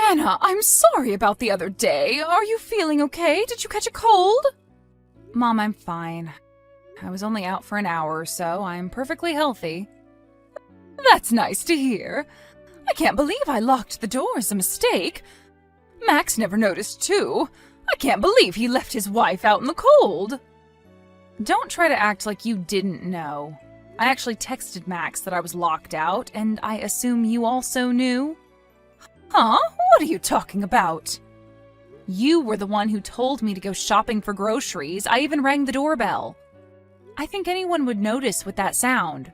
Anna, I'm sorry about the other day. Are you feeling okay? Did you catch a cold? Mom, I'm fine. I was only out for an hour or so. I'm perfectly healthy. That's nice to hear. I can't believe I locked the door as a mistake. Max never noticed, too. I can't believe he left his wife out in the cold. Don't try to act like you didn't know. I actually texted Max that I was locked out, and I assume you also knew? Huh? What are you talking about? You were the one who told me to go shopping for groceries. I even rang the doorbell. I think anyone would notice with that sound.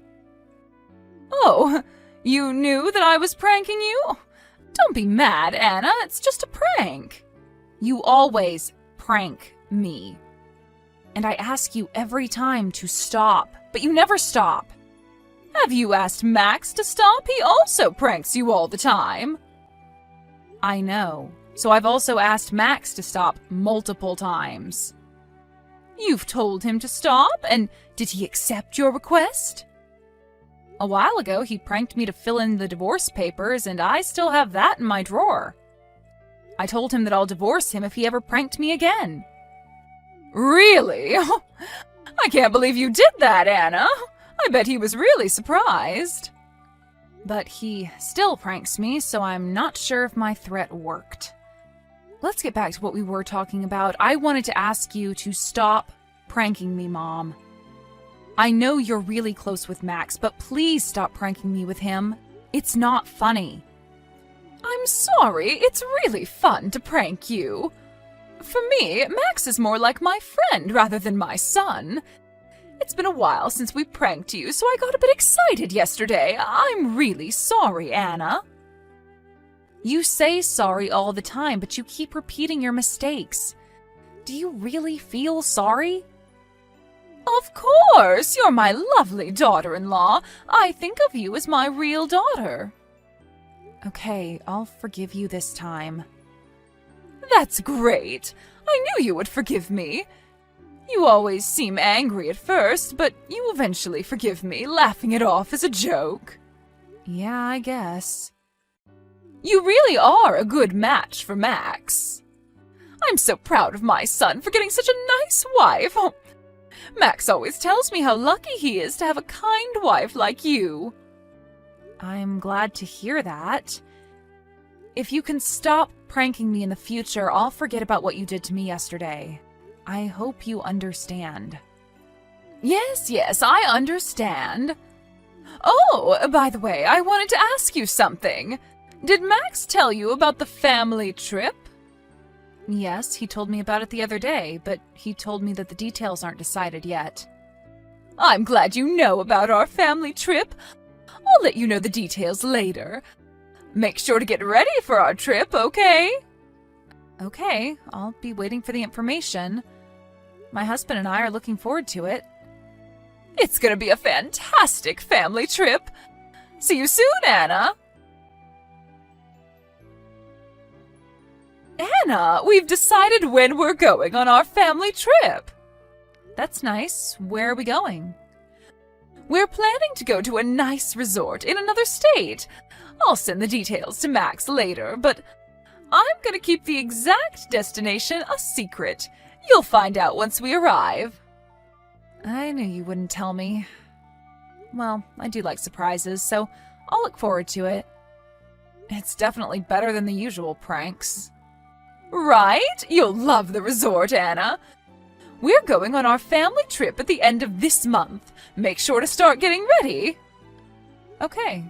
Oh, you knew that I was pranking you? Don't be mad, Anna. It's just a prank. You always prank me. And I ask you every time to stop, but you never stop. Have you asked Max to stop? He also pranks you all the time. I know. So I've also asked Max to stop multiple times. You've told him to stop, and did he accept your request? A while ago, he pranked me to fill in the divorce papers, and I still have that in my drawer. I told him that I'll divorce him if he ever pranked me again. Really? I can't believe you did that, Anna. I bet he was really surprised. But he still pranks me, so I'm not sure if my threat worked. Let's get back to what we were talking about. I wanted to ask you to stop pranking me, Mom. I know you're really close with Max, but please stop pranking me with him. It's not funny. I'm sorry, it's really fun to prank you. For me, Max is more like my friend rather than my son. It's been a while since we pranked you, so I got a bit excited yesterday. I'm really sorry, Anna. You say sorry all the time, but you keep repeating your mistakes. Do you really feel sorry? Of course! You're my lovely daughter-in-law. I think of you as my real daughter. Okay, I'll forgive you this time. That's great. I knew you would forgive me. You always seem angry at first, but you eventually forgive me, laughing it off as a joke. Yeah, I guess. You really are a good match for Max. I'm so proud of my son for getting such a nice wife. Max always tells me how lucky he is to have a kind wife like you. I'm glad to hear that. If you can stop pranking me in the future, I'll forget about what you did to me yesterday. I hope you understand. Yes, I understand. Oh, by the way, I wanted to ask you something. Did Max tell you about the family trip? Yes, he told me about it the other day, but he told me that the details aren't decided yet. I'm glad you know about our family trip. I'll let you know the details later. Make sure to get ready for our trip, okay? Okay, I'll be waiting for the information. My husband and I are looking forward to it. It's gonna be a fantastic family trip. See you soon, Anna. Anna, we've decided when we're going on our family trip. That's nice. Where are we going? We're planning to go to a nice resort in another state. I'll send the details to Max later, but I'm gonna keep the exact destination a secret. You'll find out once we arrive. I knew you wouldn't tell me. Well, I do like surprises, so I'll look forward to it. It's definitely better than the usual pranks. Right? You'll love the resort, Anna. We're going on our family trip at the end of this month. Make sure to start getting ready. Okay.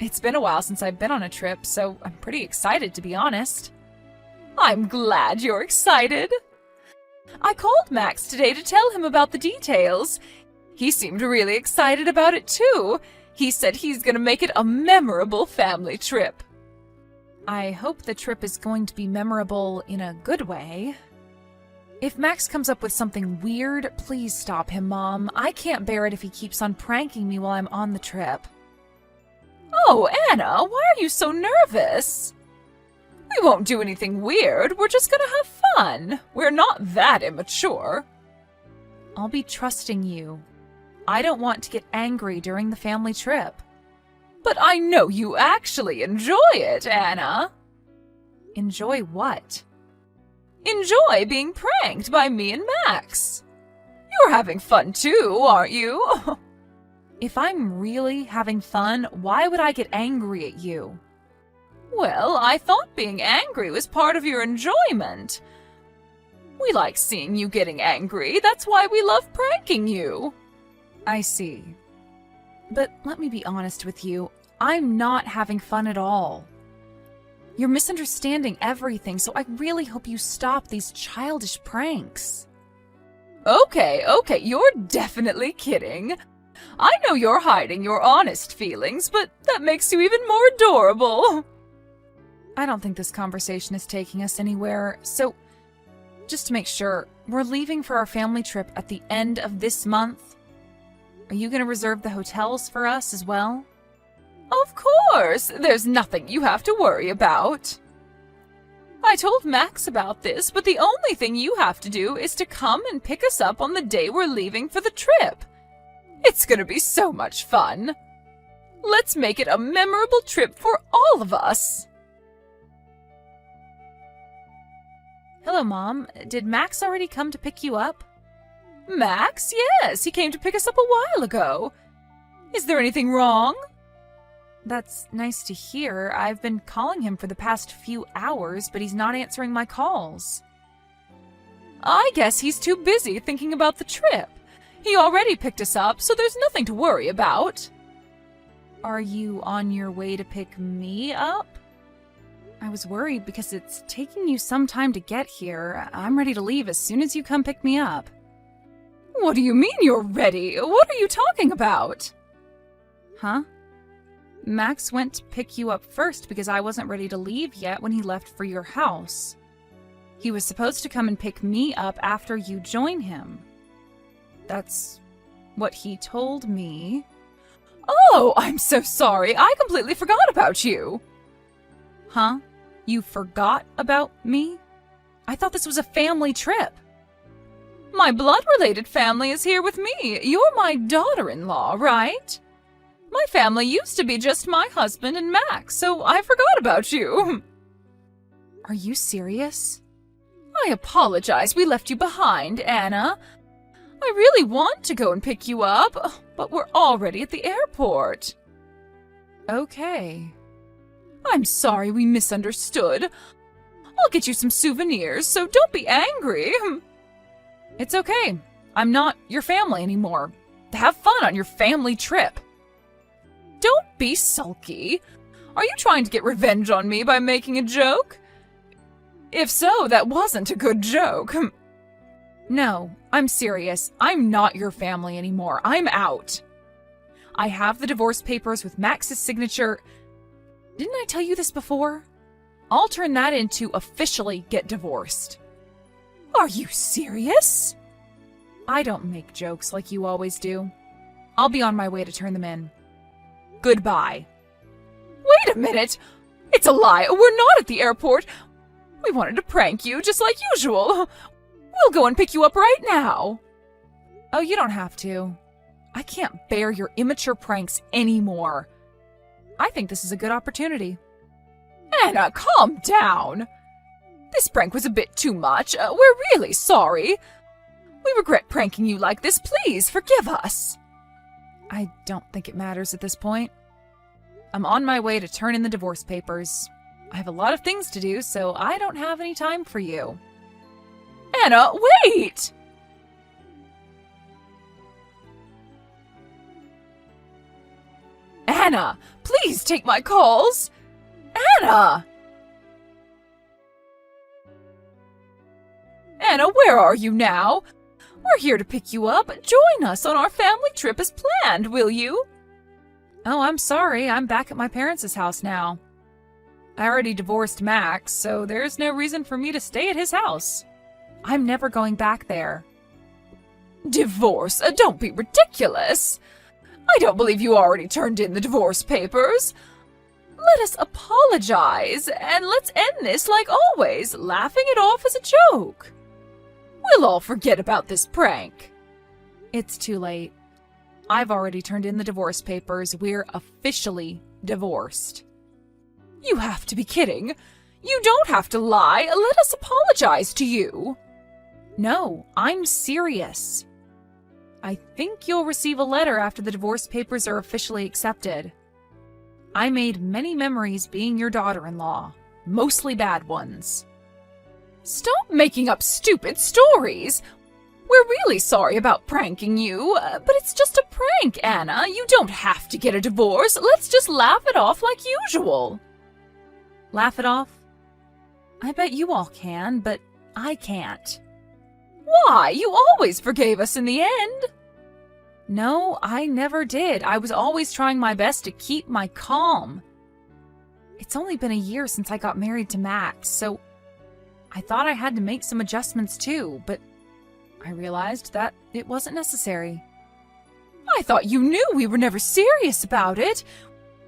It's been a while since I've been on a trip, so I'm pretty excited, to be honest. I'm glad you're excited. I called Max today to tell him about the details. He seemed really excited about it, too. He said he's gonna make it a memorable family trip. I hope the trip is going to be memorable in a good way. If Max comes up with something weird, please stop him, Mom. I can't bear it if he keeps on pranking me while I'm on the trip. Oh, Anna, why are you so nervous? We won't do anything weird. We're just gonna have fun. We're not that immature. I'll be trusting you. I don't want to get angry during the family trip. But I know you actually enjoy it, Anna. Enjoy what? Enjoy being pranked by me and Max. You're having fun too, aren't you? If I'm really having fun, why would I get angry at you? Well, I thought being angry was part of your enjoyment. We like seeing you getting angry. That's why we love pranking you. I see. But let me be honest with you. I'm not having fun at all. You're misunderstanding everything, so I really hope you stop these childish pranks. Okay, you're definitely kidding. I know you're hiding your honest feelings, but that makes you even more adorable. I don't think this conversation is taking us anywhere, so just to make sure, we're leaving for our family trip at the end of this month. Are you going to reserve the hotels for us as well? Of course! There's nothing you have to worry about. I told Max about this, but the only thing you have to do is to come and pick us up on the day we're leaving for the trip. It's going to be so much fun. Let's make it a memorable trip for all of us. Hello, Mom. Did Max already come to pick you up? Max? Yes, he came to pick us up a while ago. Is there anything wrong? That's nice to hear. I've been calling him for the past few hours, but he's not answering my calls. I guess he's too busy thinking about the trip. He already picked us up, so there's nothing to worry about. Are you on your way to pick me up? I was worried because it's taking you some time to get here. I'm ready to leave as soon as you come pick me up. What do you mean you're ready? What are you talking about? Huh? Max went to pick you up first because I wasn't ready to leave yet when he left for your house. He was supposed to come and pick me up after you join him. That's what he told me. Oh, I'm so sorry. I completely forgot about you. Huh? You forgot about me? I thought this was a family trip. My blood-related family is here with me. You're my daughter-in-law, right? My family used to be just my husband and Max, so I forgot about you. Are you serious? I apologize we left you behind, Anna. I really want to go and pick you up, but we're already at the airport. Okay. I'm sorry we misunderstood. I'll get you some souvenirs, so don't be angry. It's okay. I'm not your family anymore. Have fun on your family trip. Don't be sulky. Are you trying to get revenge on me by making a joke? If so, that wasn't a good joke. No, I'm serious. I'm not your family anymore. I'm out. I have the divorce papers with Max's signature. Didn't I tell you this before? I'll turn that into officially get divorced. Are you serious? I don't make jokes like you always do. I'll be on my way to turn them in. Goodbye. Wait a minute! It's a lie! We're not at the airport! We wanted to prank you, just like usual! We'll go and pick you up right now! Oh, you don't have to. I can't bear your immature pranks anymore. I think this is a good opportunity. Anna, calm down! This prank was a bit too much. We're really sorry. We regret pranking you like this. Please, forgive us. I don't think it matters at this point. I'm on my way to turn in the divorce papers. I have a lot of things to do, so I don't have any time for you. Anna, wait! Anna, please take my calls! Anna! Anna, where are you now? We're here to pick you up. Join us on our family trip as planned, will you? Oh, I'm sorry. I'm back at my parents' house now. I already divorced Max, so there's no reason for me to stay at his house. I'm never going back there. Divorce? Don't be ridiculous. I don't believe you already turned in the divorce papers. Let us apologize, and let's end this like always, laughing it off as a joke. We'll all forget about this prank. It's too late. I've already turned in the divorce papers. We're officially divorced. You have to be kidding. You don't have to lie. Let us apologize to you. No, I'm serious. I think you'll receive a letter after the divorce papers are officially accepted. I made many memories being your daughter-in-law, mostly bad ones. Stop making up stupid stories. We're really sorry about pranking you, but it's just a prank, Anna. You don't have to get a divorce. Let's just laugh it off like usual. Laugh it off? I bet you all can, but I can't. Why? You always forgave us in the end. No, I never did. I was always trying my best to keep my calm. It's only been a year since I got married to Max, so I thought I had to make some adjustments too, but I realized that it wasn't necessary. I thought you knew we were never serious about it.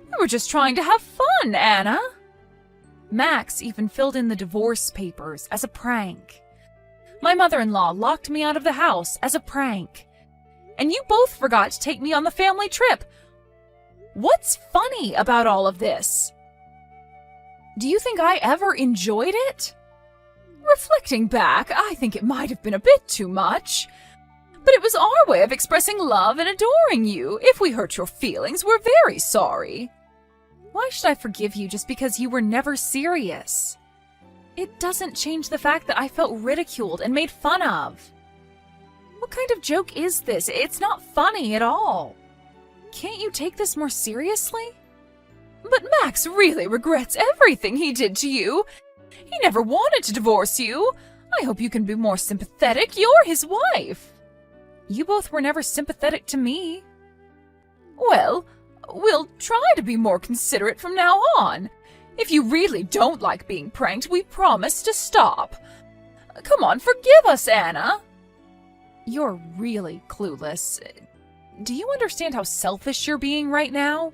We were just trying to have fun, Anna. Max even filled in the divorce papers as a prank. My mother-in-law locked me out of the house as a prank. And you both forgot to take me on the family trip. What's funny about all of this? Do you think I ever enjoyed it? Reflecting back, I think it might have been a bit too much. But it was our way of expressing love and adoring you. If we hurt your feelings, we're very sorry. Why should I forgive you just because you were never serious? It doesn't change the fact that I felt ridiculed and made fun of. What kind of joke is this? It's not funny at all. Can't you take this more seriously? But Max really regrets everything he did to you. He never wanted to divorce you. I hope you can be more sympathetic. You're his wife. You both were never sympathetic to me. Well, we'll try to be more considerate from now on. If you really don't like being pranked, we promise to stop. Come on, forgive us, Anna. You're really clueless. Do you understand how selfish you're being right now?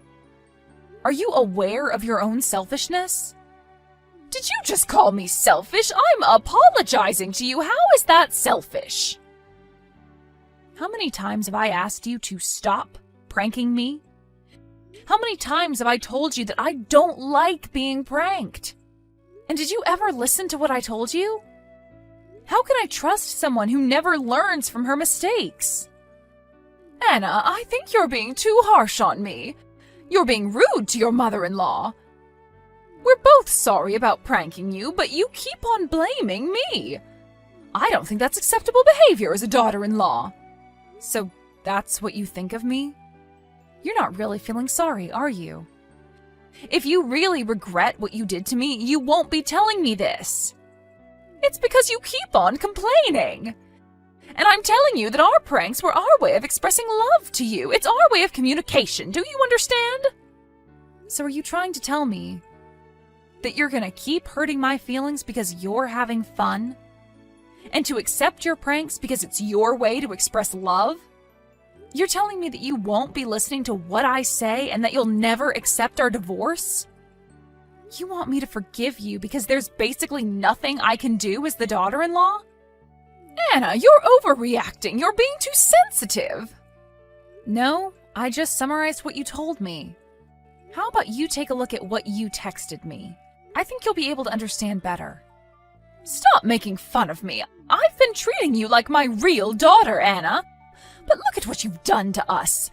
Are you aware of your own selfishness? Did you just call me selfish? I'm apologizing to you. How is that selfish? How many times have I asked you to stop pranking me? How many times have I told you that I don't like being pranked? And did you ever listen to what I told you? How can I trust someone who never learns from her mistakes? Anna, I think you're being too harsh on me. You're being rude to your mother-in-law. We're both sorry about pranking you, but you keep on blaming me. I don't think that's acceptable behavior as a daughter-in-law. So that's what you think of me? You're not really feeling sorry, are you? If you really regret what you did to me, you won't be telling me this. It's because you keep on complaining. And I'm telling you that our pranks were our way of expressing love to you. It's our way of communication. Do you understand? So are you trying to tell me that you're gonna keep hurting my feelings because you're having fun? And to accept your pranks because it's your way to express love? You're telling me that you won't be listening to what I say and that you'll never accept our divorce? You want me to forgive you because there's basically nothing I can do as the daughter-in-law? Anna, you're overreacting. You're being too sensitive. No, I just summarized what you told me. How about you take a look at what you texted me? I think you'll be able to understand better. Stop making fun of me. I've been treating you like my real daughter, Anna. But look at what you've done to us.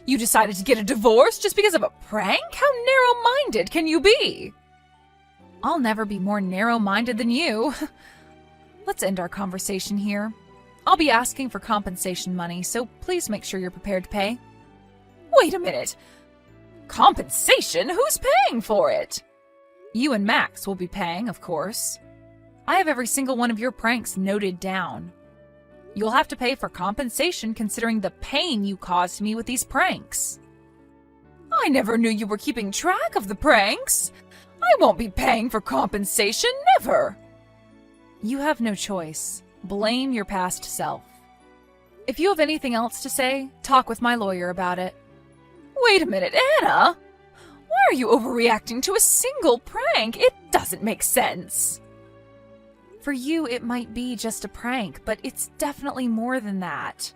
You decided to get a divorce just because of a prank? How narrow-minded can you be? I'll never be more narrow-minded than you. Let's end our conversation here. I'll be asking for compensation money, so please make sure you're prepared to pay. Wait a minute. Compensation? Who's paying for it? You and Max will be paying, of course. I have every single one of your pranks noted down. You'll have to pay for compensation considering the pain you caused me with these pranks. I never knew you were keeping track of the pranks. I won't be paying for compensation, never. You have no choice. Blame your past self. If you have anything else to say, talk with my lawyer about it. Wait a minute, Anna! Why are you overreacting to a single prank? It doesn't make sense. For you, it might be just a prank, but it's definitely more than that.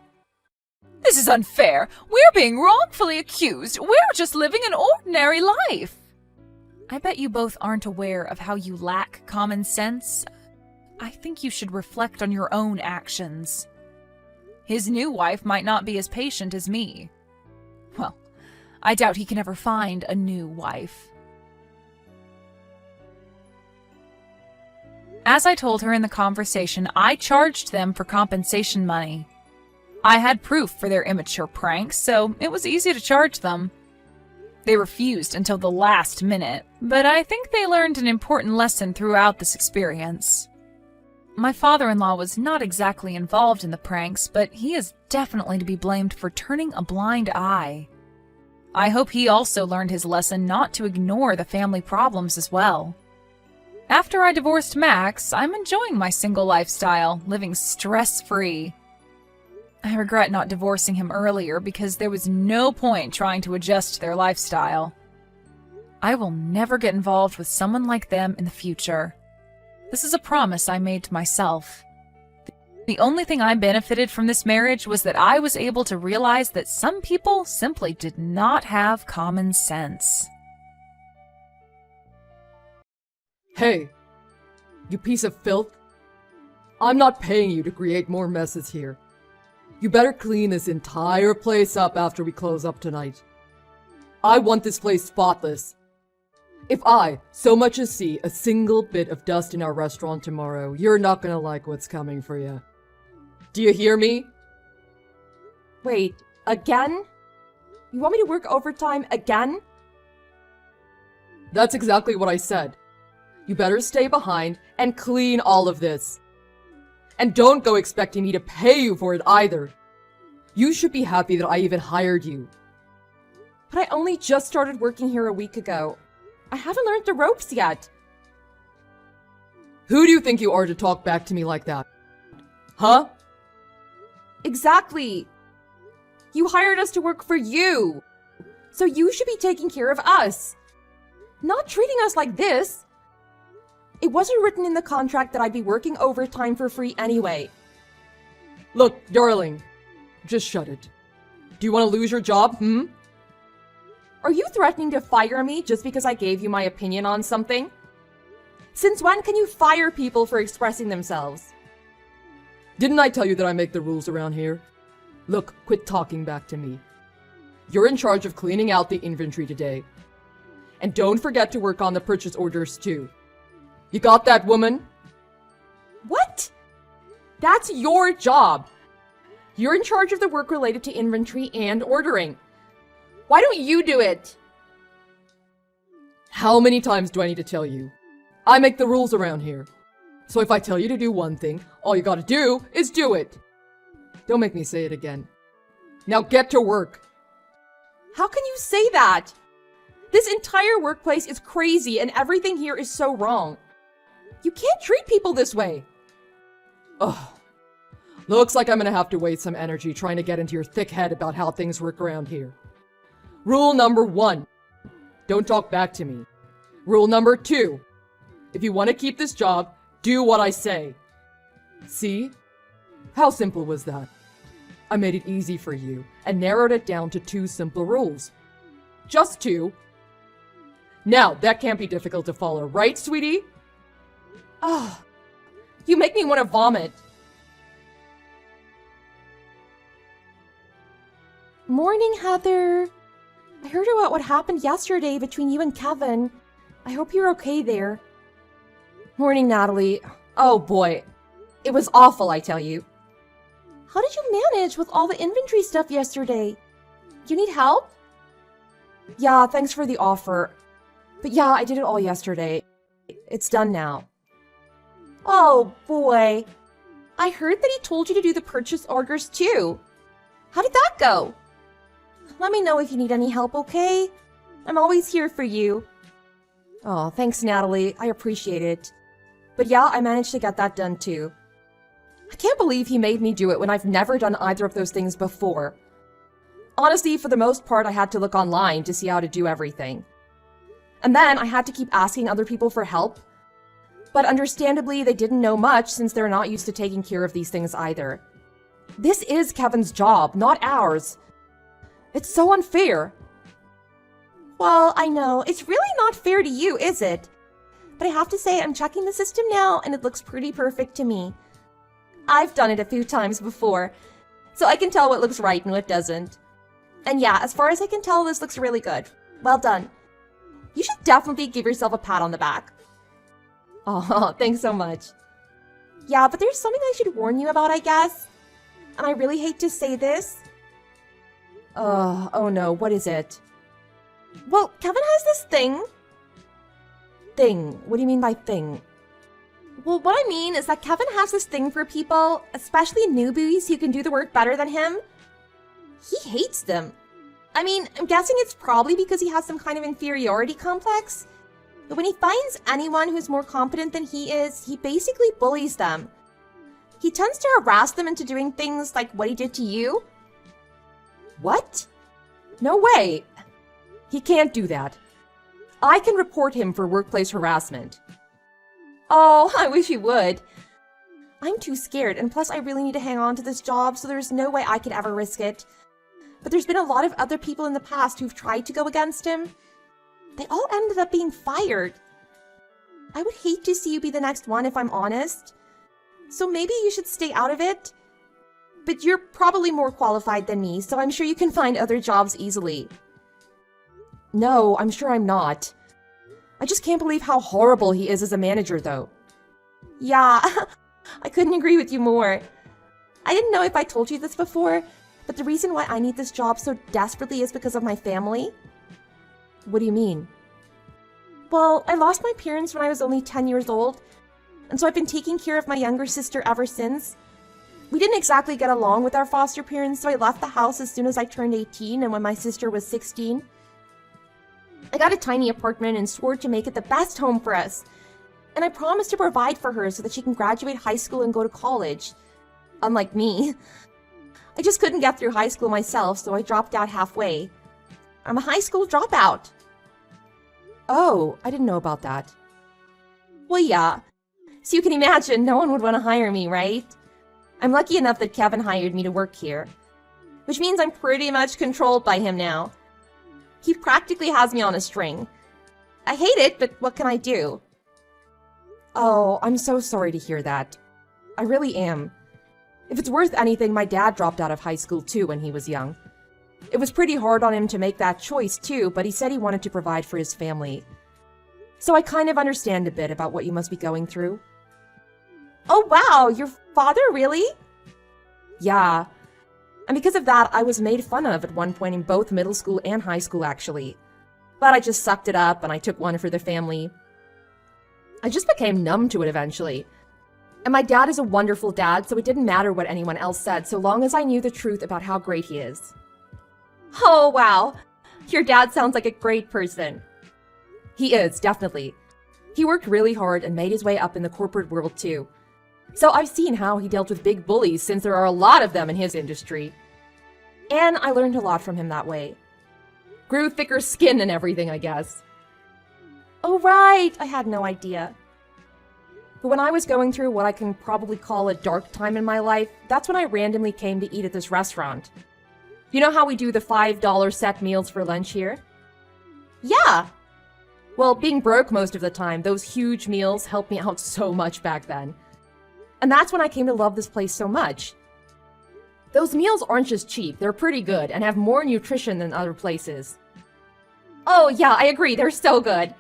This is unfair. We're being wrongfully accused. We're just living an ordinary life. I bet you both aren't aware of how you lack common sense. I think you should reflect on your own actions. His new wife might not be as patient as me. Well, I doubt he can ever find a new wife. As I told her in the conversation, I charged them for compensation money. I had proof for their immature pranks, so it was easy to charge them. They refused until the last minute, but I think they learned an important lesson throughout this experience. My father-in-law was not exactly involved in the pranks, but he is definitely to be blamed for turning a blind eye. I hope he also learned his lesson not to ignore the family problems as well. After I divorced Max, I'm enjoying my single lifestyle, living stress-free. I regret not divorcing him earlier because there was no point trying to adjust their lifestyle. I will never get involved with someone like them in the future. This is a promise I made to myself. The only thing I benefited from this marriage was that I was able to realize that some people simply did not have common sense. Hey, you piece of filth. I'm not paying you to create more messes here. You better clean this entire place up after we close up tonight. I want this place spotless. If I so much as see a single bit of dust in our restaurant tomorrow, you're not gonna like what's coming for you. Do you hear me? Wait, again? You want me to work overtime again? That's exactly what I said. You better stay behind and clean all of this. And don't go expecting me to pay you for it either. You should be happy that I even hired you. But I only just started working here a week ago. I haven't learned the ropes yet. Who do you think you are to talk back to me like that? Huh? Exactly. You hired us to work for you. So you should be taking care of us. Not treating us like this. It wasn't written in the contract that I'd be working overtime for free anyway. Look, darling, just shut it. Do you want to lose your job, Are you threatening to fire me just because I gave you my opinion on something? Since when can you fire people for expressing themselves? Didn't I tell you that I make the rules around here? Look, quit talking back to me. You're in charge of cleaning out the inventory today. And don't forget to work on the purchase orders too. You got that, woman? What? That's your job. You're in charge of the work related to inventory and ordering. Why don't you do it? How many times do I need to tell you? I make the rules around here. So if I tell you to do one thing, all you gotta do is do it. Don't make me say it again. Now get to work. How can you say that? This entire workplace is crazy and everything here is so wrong. You can't treat people this way. Ugh. Looks like I'm gonna have to waste some energy trying to get into your thick head about how things work around here. Rule number 1. Don't talk back to me. Rule number 2. If you want to keep this job, do what I say. See? How simple was that? I made it easy for you and narrowed it down to 2 simple rules. Just 2. Now, that can't be difficult to follow, right, sweetie? Ah, you make me want to vomit. Morning, Heather. I heard about what happened yesterday between you and Kevin. I hope you're okay there. Morning, Natalie. Oh boy, it was awful, I tell you. How did you manage with all the inventory stuff yesterday? You need help? Yeah, thanks for the offer. But yeah, I did it all yesterday. It's done now. Oh boy. I heard that he told you to do the purchase orders too. How did that go? Let me know if you need any help, okay? I'm always here for you. Oh, thanks, Natalie. I appreciate it. But yeah, I managed to get that done too. I can't believe he made me do it when I've never done either of those things before. Honestly, for the most part, I had to look online to see how to do everything. And then I had to keep asking other people for help. But understandably, they didn't know much since they're not used to taking care of these things either. This is Kevin's job, not ours. It's so unfair. Well, I know, it's really not fair to you, is it? But I have to say, I'm checking the system now, and it looks pretty perfect to me. I've done it a few times before, so I can tell what looks right and what doesn't. And yeah, as far as I can tell, this looks really good. Well done. You should definitely give yourself a pat on the back. Oh, thanks so much. Yeah, but there's something I should warn you about, I guess. And I really hate to say this. Oh no, what is it? Well, Kevin has this thing. Thing? What do you mean by thing? Well, what I mean is that Kevin has this thing for people, especially newbies who can do the work better than him. He hates them. I mean, I'm guessing it's probably because he has some kind of inferiority complex. But when he finds anyone who's more competent than he is, he basically bullies them. He tends to harass them into doing things like what he did to you. What? No way! He can't do that. I can report him for workplace harassment. Oh, I wish he would. I'm too scared, and plus I really need to hang on to this job, so there's no way I could ever risk it. But there's been a lot of other people in the past who've tried to go against him. They all ended up being fired. I would hate to see you be the next one if I'm honest. So maybe you should stay out of it. But you're probably more qualified than me, so I'm sure you can find other jobs easily. No, I'm sure I'm not. I just can't believe how horrible he is as a manager, though. Yeah, I couldn't agree with you more. I didn't know if I told you this before, but the reason why I need this job so desperately is because of my family. What do you mean? Well, I lost my parents when I was only 10 years old, and so I've been taking care of my younger sister ever since. We didn't exactly get along with our foster parents, so I left the house as soon as I turned 18 and when my sister was 16. I got a tiny apartment and swore to make it the best home for us. And I promised to provide for her so that she can graduate high school and go to college. Unlike me. I just couldn't get through high school myself, so I dropped out halfway. I'm a high school dropout. Oh, I didn't know about that. Well, yeah. So you can imagine no one would want to hire me, right? I'm lucky enough that Kevin hired me to work here. Which means I'm pretty much controlled by him now. He practically has me on a string. I hate it, but what can I do? Oh, I'm so sorry to hear that. I really am. If it's worth anything, my dad dropped out of high school too when he was young. It was pretty hard on him to make that choice too, but he said he wanted to provide for his family. So I kind of understand a bit about what you must be going through. Oh wow, your father really? Yeah. And because of that, I was made fun of at one point in both middle school and high school, actually. But I just sucked it up and I took one for the family. I just became numb to it eventually. And my dad is a wonderful dad, so it didn't matter what anyone else said, so long as I knew the truth about how great he is. Oh wow, your dad sounds like a great person. He is, definitely. He worked really hard and made his way up in the corporate world too. So I've seen how he dealt with big bullies since there are a lot of them in his industry. And I learned a lot from him that way. Grew thicker skin and everything, I guess. Oh right, I had no idea. But when I was going through what I can probably call a dark time in my life, that's when I randomly came to eat at this restaurant. You know how we do the $5 set meals for lunch here? Yeah. Well, being broke most of the time, those huge meals helped me out so much back then. And that's when I came to love this place so much. Those meals aren't just cheap, they're pretty good and have more nutrition than other places. Oh yeah, I agree, they're so good.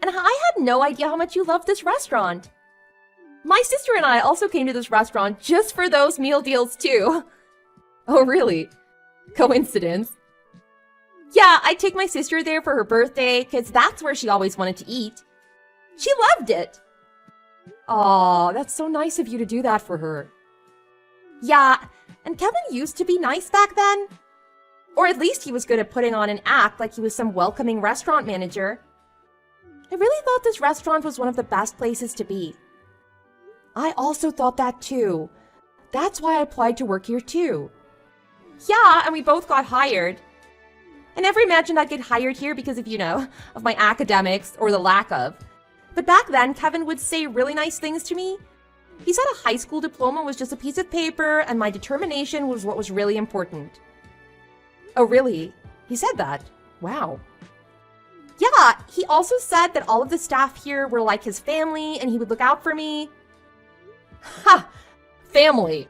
And I had no idea how much you loved this restaurant. My sister and I also came to this restaurant just for those meal deals too. Oh really? Coincidence? Yeah, I take my sister there for her birthday, because that's where she always wanted to eat. She loved it. Aw, that's so nice of you to do that for her. Yeah, and Kevin used to be nice back then. Or at least he was good at putting on an act like he was some welcoming restaurant manager. I really thought this restaurant was one of the best places to be. I also thought that too. That's why I applied to work here too. Yeah, and we both got hired. I never imagined I'd get hired here because of, of my academics or the lack of. But back then, Kevin would say really nice things to me. He said a high school diploma was just a piece of paper and my determination was what was really important. Oh really? He said that? Wow. Yeah, he also said that all of the staff here were like his family and he would look out for me. Ha! Family.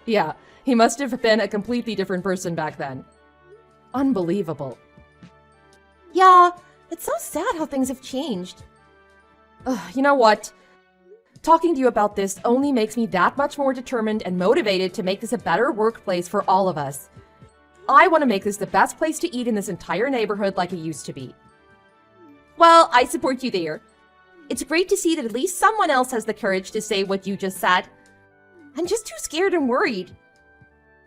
Yeah, he must have been a completely different person back then. Unbelievable. Yeah, it's so sad how things have changed. You know what? Talking to you about this only makes me that much more determined and motivated to make this a better workplace for all of us. I want to make this the best place to eat in this entire neighborhood like it used to be. Well, I support you there. It's great to see that at least someone else has the courage to say what you just said. I'm just too scared and worried.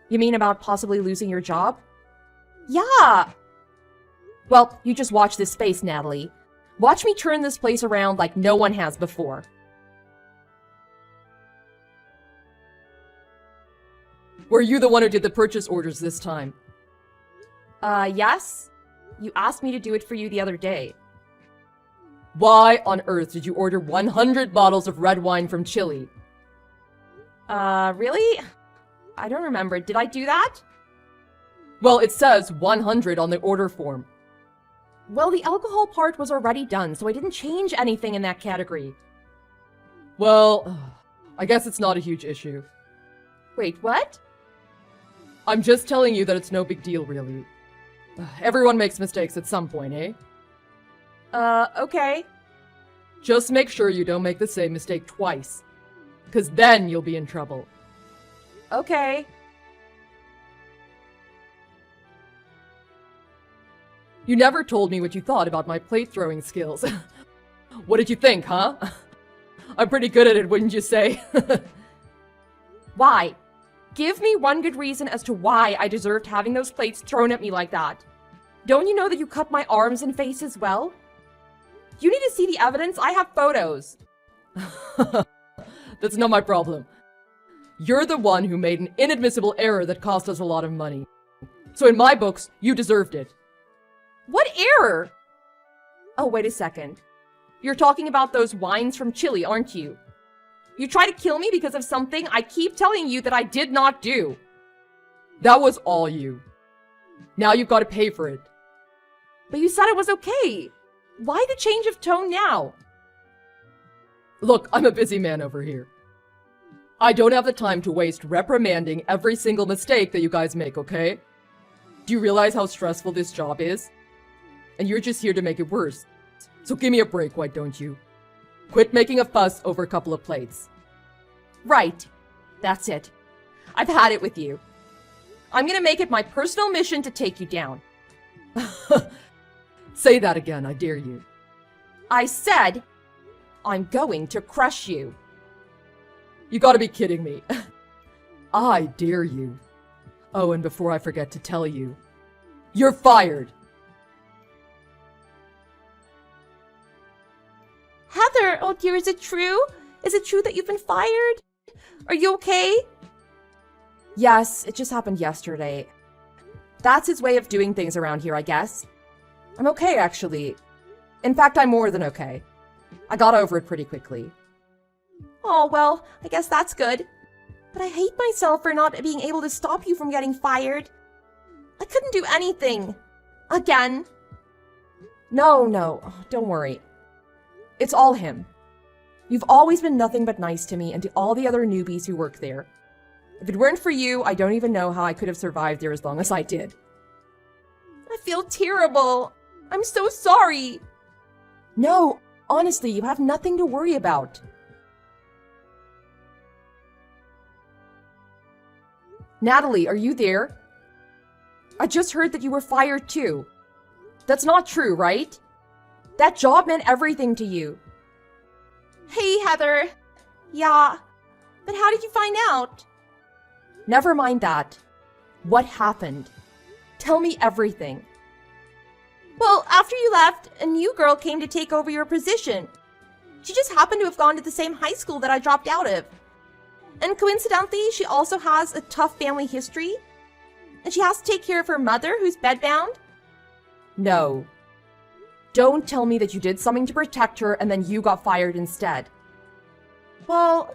You mean about possibly losing your job? Yeah. Well, you just watch this space, Natalie. Watch me turn this place around like no one has before. Were you the one who did the purchase orders this time? Yes. You asked me to do it for you the other day. Why on earth did you order 100 bottles of red wine from Chile? Really? I don't remember. Did I do that? Well, it says 100 on the order form. Well, the alcohol part was already done, so I didn't change anything in that category. Well, I guess it's not a huge issue. Wait, what? I'm just telling you that it's no big deal, really. Everyone makes mistakes at some point, eh? Okay. Just make sure you don't make the same mistake twice. 'Cause then you'll be in trouble. Okay. You never told me what you thought about my plate throwing skills. What did you think, huh? I'm pretty good at it, wouldn't you say? Why? Give me one good reason as to why I deserved having those plates thrown at me like that. Don't you know that you cut my arms and face as well? You need to see the evidence. I have photos. That's not my problem. You're the one who made an inadmissible error that cost us a lot of money. So in my books, you deserved it. What error? Oh, wait a second. You're talking about those wines from Chile, aren't you? You try to kill me because of something I keep telling you that I did not do. That was all you. Now you've got to pay for it. But you said it was okay. Why the change of tone now? Look, I'm a busy man over here. I don't have the time to waste reprimanding every single mistake that you guys make, okay? Do you realize how stressful this job is? And you're just here to make it worse. So give me a break, why don't you? Quit making a fuss over a couple of plates. Right. That's it. I've had it with you. I'm gonna make it my personal mission to take you down. Say that again, I dare you. I said, I'm going to crush you. You gotta be kidding me. I dare you. Oh, and before I forget to tell you, you're fired. Heather, oh dear, is it true? Is it true that you've been fired? Are you okay? Yes, it just happened yesterday. That's his way of doing things around here, I guess. I'm okay, actually. In fact, I'm more than okay. I got over it pretty quickly. Oh, well, I guess that's good. But I hate myself for not being able to stop you from getting fired. I couldn't do anything. Again. No, don't worry. It's all him. You've always been nothing but nice to me and to all the other newbies who work there. If it weren't for you, I don't even know how I could have survived there as long as I did. I feel terrible. I'm so sorry. No, honestly, you have nothing to worry about. Natalie, are you there? I just heard that you were fired too. That's not true, right? That job meant everything to you. Hey, Heather. Yeah, but how did you find out? Never mind that. What happened? Tell me everything. Well, after you left, a new girl came to take over your position. She just happened to have gone to the same high school that I dropped out of. And coincidentally, she also has a tough family history. And she has to take care of her mother, who's bedbound. No. Don't tell me that you did something to protect her and then you got fired instead. Well,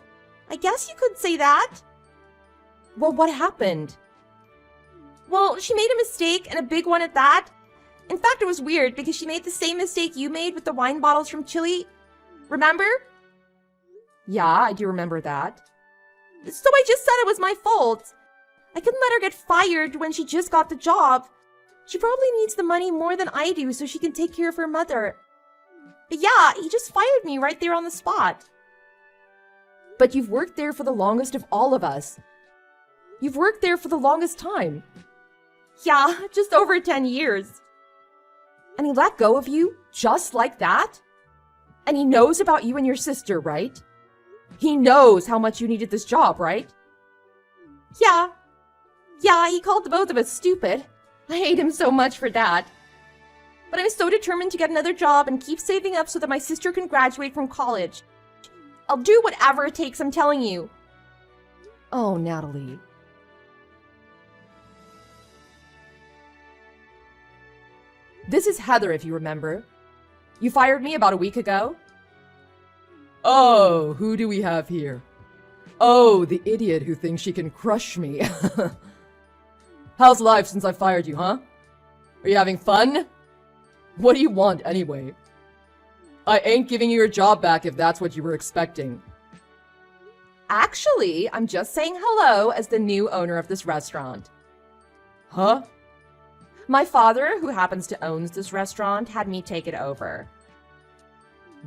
I guess you could say that. Well, what happened? Well, she made a mistake, and a big one at that. In fact, it was weird because she made the same mistake you made with the wine bottles from Chile. Remember? Yeah, I do remember that. So I just said it was my fault. I couldn't let her get fired when she just got the job. She probably needs the money more than I do so she can take care of her mother. But yeah, he just fired me right there on the spot. But you've worked there for the longest of all of us. You've worked there for the longest time. Yeah, just over 10 years. And he let go of you just like that? And he knows about you and your sister, right? He knows how much you needed this job, right? Yeah. Yeah, he called the both of us stupid. I hate him so much for that. But I'm so determined to get another job and keep saving up so that my sister can graduate from college. I'll do whatever it takes, I'm telling you. Oh, Natalie. This is Heather, if you remember. You fired me about a week ago. Oh, who do we have here? Oh, the idiot who thinks she can crush me. How's life since I fired you, huh? Are you having fun? What do you want, anyway? I ain't giving you your job back if that's what you were expecting. Actually, I'm just saying hello as the new owner of this restaurant. Huh? My father, who happens to own this restaurant, had me take it over.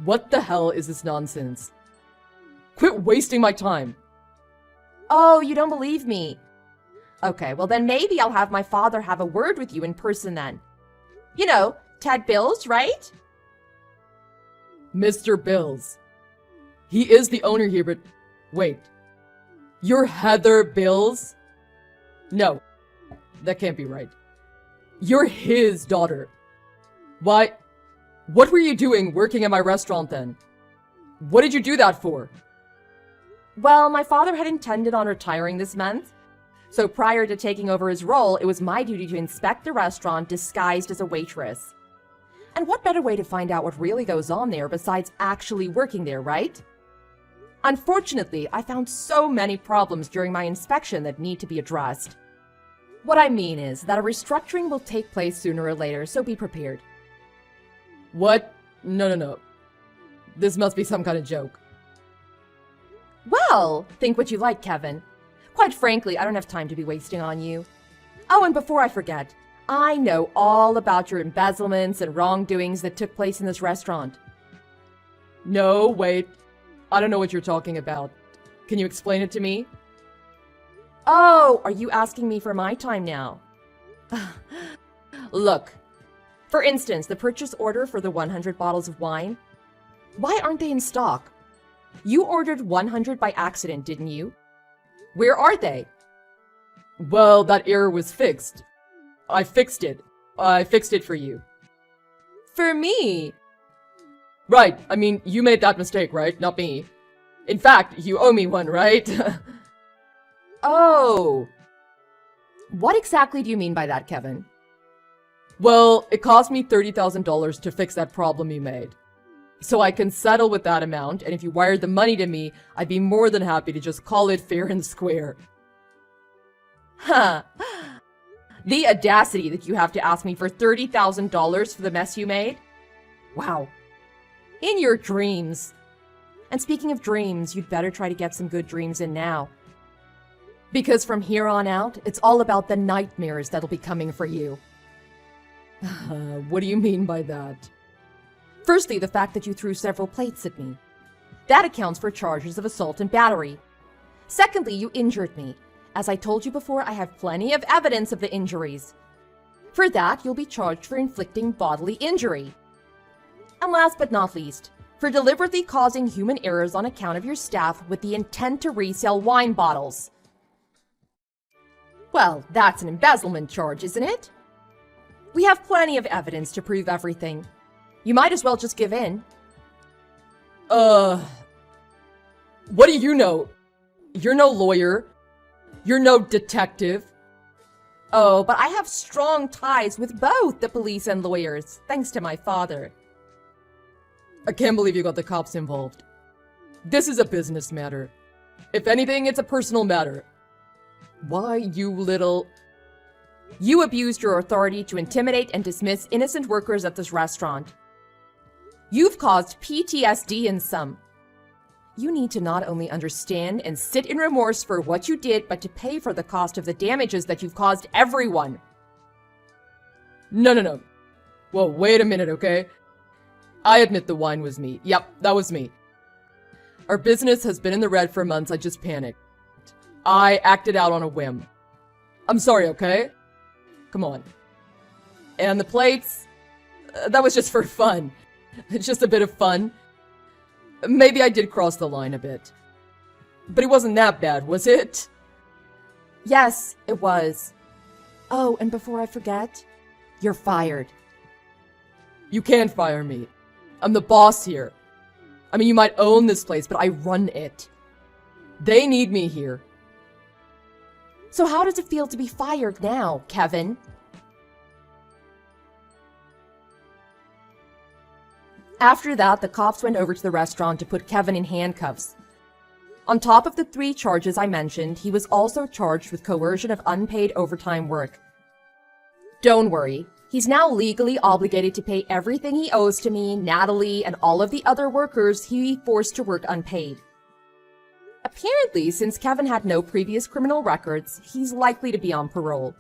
What the hell is this nonsense? Quit wasting my time. Oh, you don't believe me? Okay, well then maybe I'll have my father have a word with you in person then. You know, Ted Bills, right? Mr. Bills. He is the owner here, but wait. You're Heather Bills? No, that can't be right. You're his daughter. Why? What were you doing working at my restaurant then? What did you do that for? Well, my father had intended on retiring this month. So prior to taking over his role, it was my duty to inspect the restaurant disguised as a waitress. And what better way to find out what really goes on there besides actually working there, right? Unfortunately, I found so many problems during my inspection that need to be addressed. What I mean is that a restructuring will take place sooner or later, so be prepared. What? No. This must be some kind of joke. Well, think what you like, Kevin. Quite frankly, I don't have time to be wasting on you. Oh, and before I forget, I know all about your embezzlements and wrongdoings that took place in this restaurant. No, wait. I don't know what you're talking about. Can you explain it to me? Oh, are you asking me for my time now? Look, for instance, the purchase order for the 100 bottles of wine. Why aren't they in stock? You ordered 100 by accident, didn't you? Where are they? Well, that error was fixed. I fixed it. I fixed it for you. For me? Right, I mean, you made that mistake, right? Not me. In fact, you owe me one, right? Oh. What exactly do you mean by that, Kevin? Well, it cost me $30,000 to fix that problem you made. So I can settle with that amount, and if you wired the money to me, I'd be more than happy to just call it fair and square. Huh. The audacity that you have to ask me for $30,000 for the mess you made? Wow. In your dreams. And speaking of dreams, you'd better try to get some good dreams in now. Because from here on out, it's all about the nightmares that'll be coming for you. What do you mean by that? Firstly, the fact that you threw several plates at me. That accounts for charges of assault and battery. Secondly, you injured me. As I told you before, I have plenty of evidence of the injuries. For that, you'll be charged for inflicting bodily injury. And last but not least, for deliberately causing human errors on account of your staff with the intent to resell wine bottles. Well, that's an embezzlement charge, isn't it? We have plenty of evidence to prove everything. You might as well just give in. What do you know? You're no lawyer. You're no detective. Oh, but I have strong ties with both the police and lawyers, thanks to my father. I can't believe you got the cops involved. This is a business matter. If anything, it's a personal matter. Why, you little... You abused your authority to intimidate and dismiss innocent workers at this restaurant. You've caused PTSD in some. You need to not only understand and sit in remorse for what you did, but to pay for the cost of the damages that you've caused everyone. No. Well, wait a minute, okay? I admit the wine was me. Yep, that was me. Our business has been in the red for months. I just panicked. I acted out on a whim. I'm sorry, okay? Come on. And the plates? That was just for fun. It's just a bit of fun. Maybe I did cross the line a bit. But it wasn't that bad, was it? Yes, it was. Oh, and before I forget, you're fired. You can't fire me. I'm the boss here. I mean, you might own this place, but I run it. They need me here. So how does it feel to be fired now, Kevin? After that, the cops went over to the restaurant to put Kevin in handcuffs. On top of the 3 charges I mentioned, he was also charged with coercion of unpaid overtime work. Don't worry, he's now legally obligated to pay everything he owes to me, Natalie, and all of the other workers he forced to work unpaid. Apparently, since Kevin had no previous criminal records, he's likely to be on parole.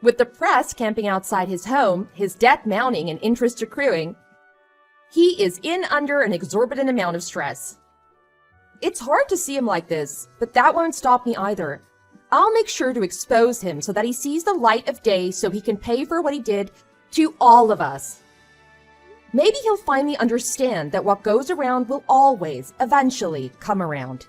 With the press camping outside his home, his debt mounting and interest accruing, he is in under an exorbitant amount of stress. It's hard to see him like this, but that won't stop me either. I'll make sure to expose him so that he sees the light of day so he can pay for what he did to all of us. Maybe he'll finally understand that what goes around will always, eventually, come around.